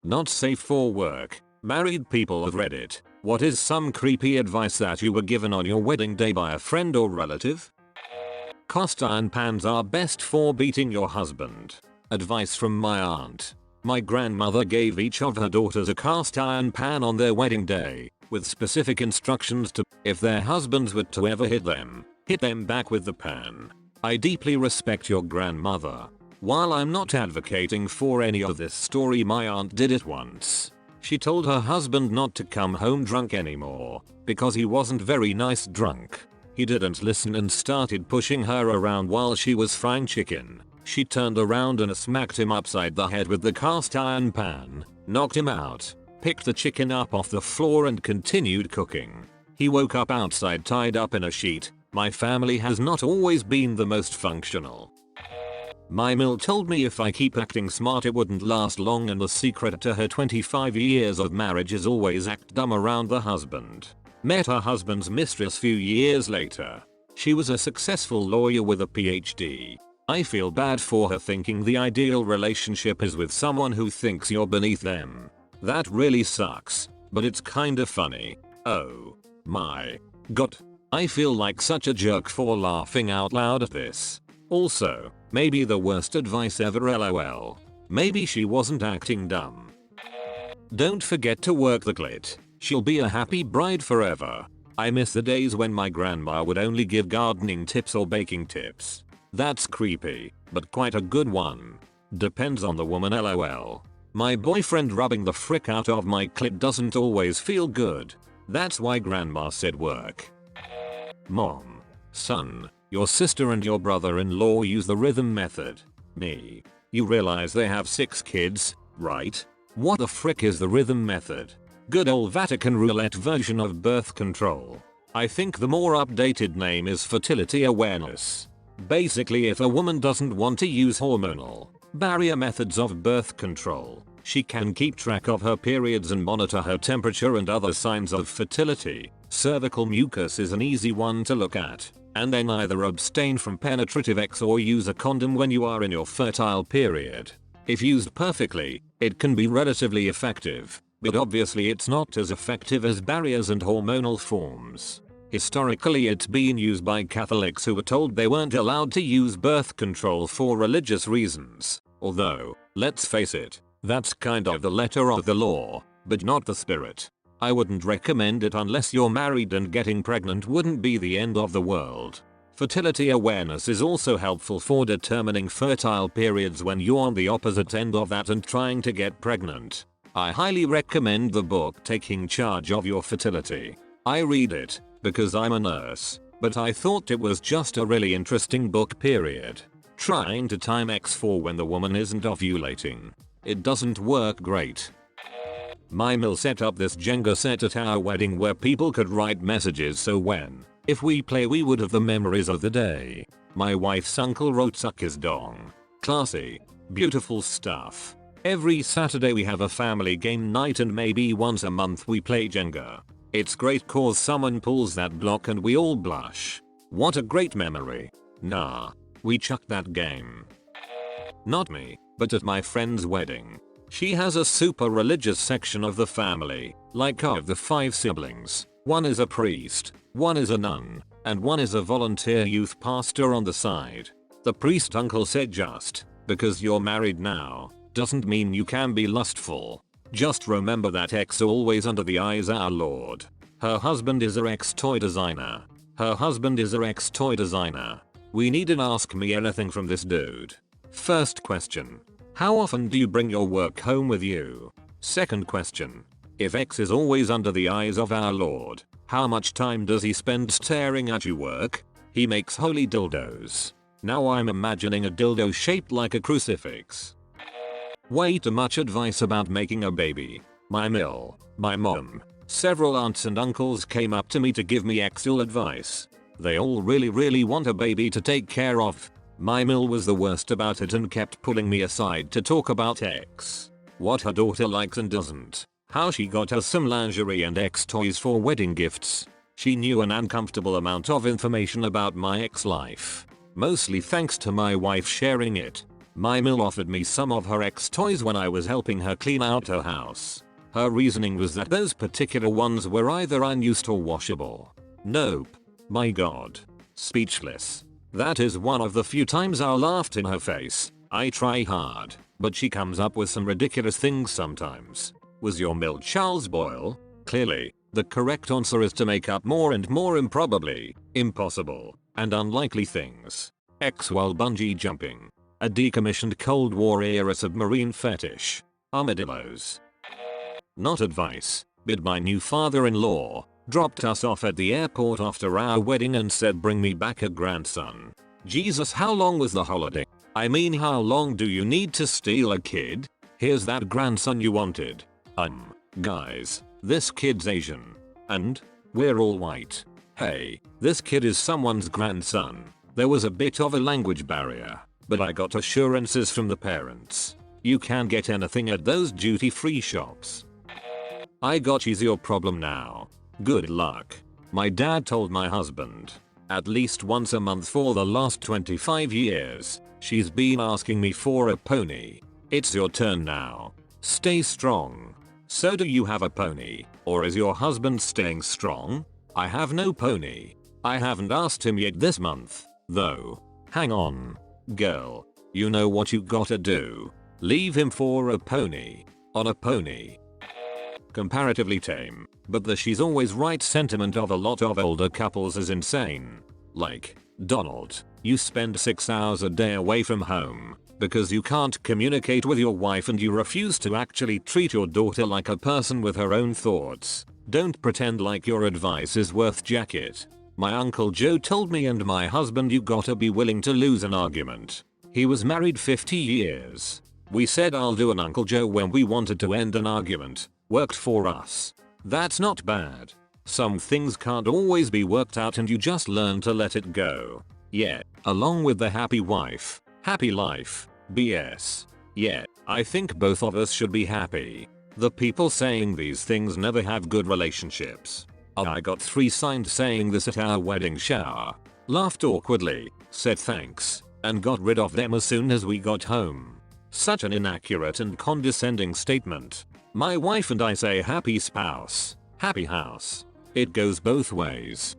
Not safe for work. Married people of Reddit. What is some creepy advice that you were given on your wedding day by a friend or relative? Cast iron pans are best for beating your husband. Advice from my aunt. My grandmother gave each of her daughters a cast iron pan on their wedding day, with specific instructions to, if their husbands were to ever hit them back with the pan. I deeply respect your grandmother. While I'm not advocating for any of this story, my aunt did it once. She told her husband not to come home drunk anymore, because he wasn't very nice drunk. He didn't listen and started pushing her around while she was frying chicken. She turned around and smacked him upside the head with the cast iron pan, knocked him out, picked the chicken up off the floor and continued cooking. He woke up outside tied up in a sheet. My family has not always been the most functional. My mill told me if I keep acting smart it wouldn't last long, and the secret to her 25 years of marriage is always act dumb around the husband. Met her husband's mistress few years later. She was a successful lawyer with a PhD. I feel bad for her, thinking the ideal relationship is with someone who thinks you're beneath them. That really sucks, but it's kinda funny. Oh my god. I feel like such a jerk for laughing out loud at this. Also, maybe the worst advice ever, lol. Maybe she wasn't acting dumb. Don't forget to work the clit. She'll be a happy bride forever. I miss the days when my grandma would only give gardening tips or baking tips. That's creepy, but quite a good one. Depends on the woman, lol. My boyfriend rubbing the frick out of my clit doesn't always feel good. That's why grandma said work. Mom. Son. Your sister and your brother-in-law use the rhythm method. Me. You realize they have 6 kids, right? What the frick is the rhythm method? Good old Vatican roulette version of birth control. I think the more updated name is fertility awareness. Basically, if a woman doesn't want to use hormonal barrier methods of birth control, she can keep track of her periods and monitor her temperature and other signs of fertility. Cervical mucus is an easy one to look at. And then either abstain from penetrative sex or use a condom when you are in your fertile period. If used perfectly, it can be relatively effective, but obviously it's not as effective as barriers and hormonal forms. Historically, it's been used by Catholics who were told they weren't allowed to use birth control for religious reasons. Although, let's face it, that's kind of the letter of the law, but not the spirit. I wouldn't recommend it unless you're married, and getting pregnant wouldn't be the end of the world. Fertility awareness is also helpful for determining fertile periods when you're on the opposite end of that and trying to get pregnant. I highly recommend the book Taking Charge of Your Fertility. I read it because I'm a nurse, but I thought it was just a really interesting book, period. Trying to time X for when the woman isn't ovulating. It doesn't work great. My mill set up this Jenga set at our wedding where people could write messages, so if we play we would have the memories of the day. My wife's uncle wrote suck his dong. Classy. Beautiful stuff. Every Saturday we have a family game night, and maybe once a month we play Jenga. It's great cause someone pulls that block and we all blush. What a great memory. Nah. We chucked that game. Not me, but at my friend's wedding. She has a super religious section of the family, like of the 5 siblings. One is a priest, one is a nun, and one is a volunteer youth pastor on the side. The priest uncle said, just because you're married now doesn't mean you can be lustful. Just remember that X always under the eyes our Lord. Her husband is her ex-toy designer. We need an ask me anything from this dude. First question. How often do you bring your work home with you? Second question. If X is always under the eyes of our Lord, how much time does he spend staring at you work? He makes holy dildos. Now I'm imagining a dildo shaped like a crucifix. Way too much advice about making a baby. My mom, several aunts and uncles came up to me to give me actual advice. They all really want a baby to take care of. My mill was the worst about it and kept pulling me aside to talk about X. What her daughter likes and doesn't. How she got her some lingerie and X toys for wedding gifts. She knew an uncomfortable amount of information about my ex life. Mostly thanks to my wife sharing it. My mil offered me some of her ex toys when I was helping her clean out her house. Her reasoning was that those particular ones were either unused or washable. Nope. My god. Speechless. That is one of the few times I laughed in her face. I try hard, but she comes up with some ridiculous things sometimes. Was your mil Charles Boyle? Clearly, the correct answer is to make up more and more improbably, impossible, and unlikely things. X while bungee jumping. A decommissioned Cold War era submarine fetish. Armadillos. Not advice, but my new father-in-law dropped us off at the airport after our wedding and said bring me back a grandson. Jesus, how long was the holiday? I mean, how long do you need to steal a kid? Here's that grandson you wanted. Guys, this kid's Asian. And we're all white. Hey, this kid is someone's grandson. There was a bit of a language barrier, but I got assurances from the parents. You can get anything at those duty-free shops. I got she's your problem now. Good luck. My dad told my husband, at least once a month for the last 25 years, she's been asking me for a pony. It's your turn now. Stay strong. So do you have a pony, or is your husband staying strong? I have no pony. I haven't asked him yet this month, though. Hang on. Girl, you know what you gotta do. Leave him for a pony. On a pony. Comparatively tame, but the she's always right sentiment of a lot of older couples is insane. Like, Donald, you spend 6 hours a day away from home because you can't communicate with your wife and you refuse to actually treat your daughter like a person with her own thoughts. Don't pretend like your advice is worth jacket. My Uncle Joe told me and my husband you gotta be willing to lose an argument. He was married 50 years. We said I'll do an Uncle Joe when we wanted to end an argument. Worked for us. That's not bad. Some things can't always be worked out and you just learn to let it go. Yeah, along with the happy wife, happy life, BS. Yeah, I think both of us should be happy. The people saying these things never have good relationships. I got 3 signs saying this at our wedding shower. Laughed awkwardly, said thanks, and got rid of them as soon as we got home. Such an inaccurate and condescending statement. My wife and I say happy spouse, happy house. It goes both ways.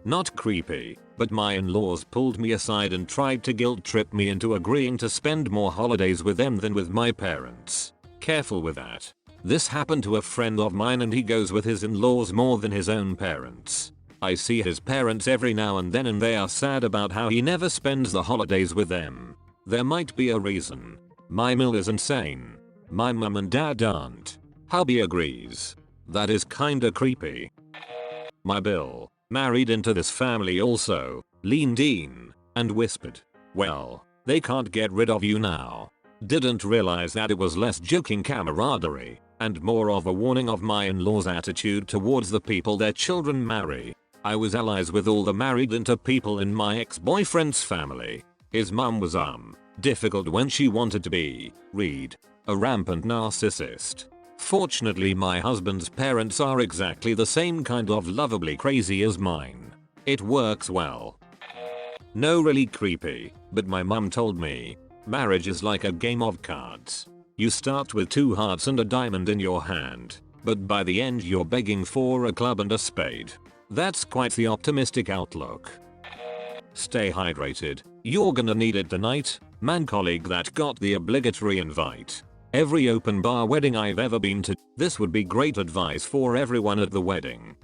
Not creepy, but my in-laws pulled me aside and tried to guilt trip me into agreeing to spend more holidays with them than with my parents. Careful with that. This happened to a friend of mine and he goes with his in-laws more than his own parents. I see his parents every now and then and they are sad about how he never spends the holidays with them. There might be a reason. My mill is insane. My mum and dad aren't. Hubby agrees. That is kinda creepy. My Bill, married into this family also, leaned in and whispered, well, they can't get rid of you now. Didn't realize that it was less joking camaraderie and more of a warning of my in-laws' attitude towards the people their children marry. I was allies with all the married into people in my ex-boyfriend's family. His mum was difficult when she wanted to be, read, a rampant narcissist. Fortunately my husband's parents are exactly the same kind of lovably crazy as mine. It works well. No, really creepy, but my mum told me, marriage is like a game of cards. You start with 2 hearts and a diamond in your hand, but by the end you're begging for a club and a spade. That's quite the optimistic outlook. Stay hydrated, you're gonna need it tonight. Man colleague that got the obligatory invite. Every open bar wedding I've ever been to, this would be great advice for everyone at the wedding.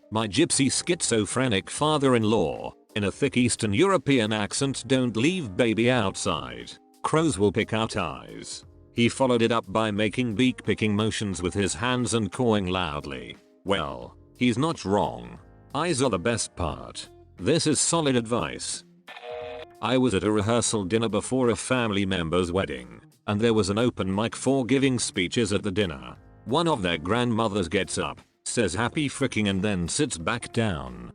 My gypsy schizophrenic father-in-law, in a thick Eastern European accent, don't leave baby outside. Crows will pick out eyes. He followed it up by making beak picking motions with his hands and cawing loudly. Well, he's not wrong. Eyes are the best part. This is solid advice. I was at a rehearsal dinner before a family member's wedding, and there was an open mic for giving speeches at the dinner. One of their grandmothers gets up, says happy fricking and then sits back down.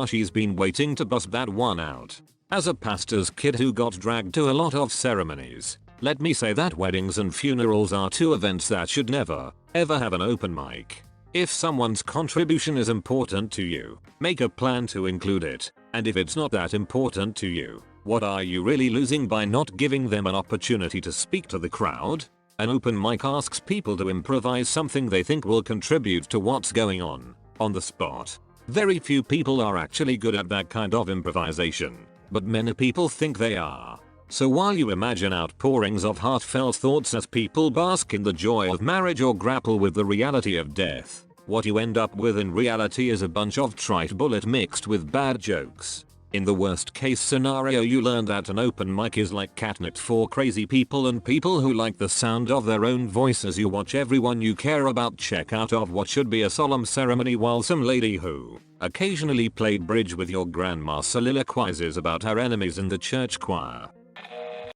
She's been waiting to bust that one out. As a pastor's kid who got dragged to a lot of ceremonies, let me say that weddings and funerals are 2 events that should never, ever have an open mic. If someone's contribution is important to you, make a plan to include it, and if it's not that important to you, What are you really losing by not giving them an opportunity to speak to the crowd? An open mic asks people to improvise something they think will contribute to what's going on the spot. Very few people are actually good at that kind of improvisation, but many people think they are. So while you imagine outpourings of heartfelt thoughts as people bask in the joy of marriage or grapple with the reality of death, what you end up with in reality is a bunch of trite bullet mixed with bad jokes. In the worst case scenario, you learn that an open mic is like catnip for crazy people and people who like the sound of their own voice as you watch everyone you care about check out of what should be a solemn ceremony while some lady who occasionally played bridge with your grandma soliloquizes about her enemies in the church choir.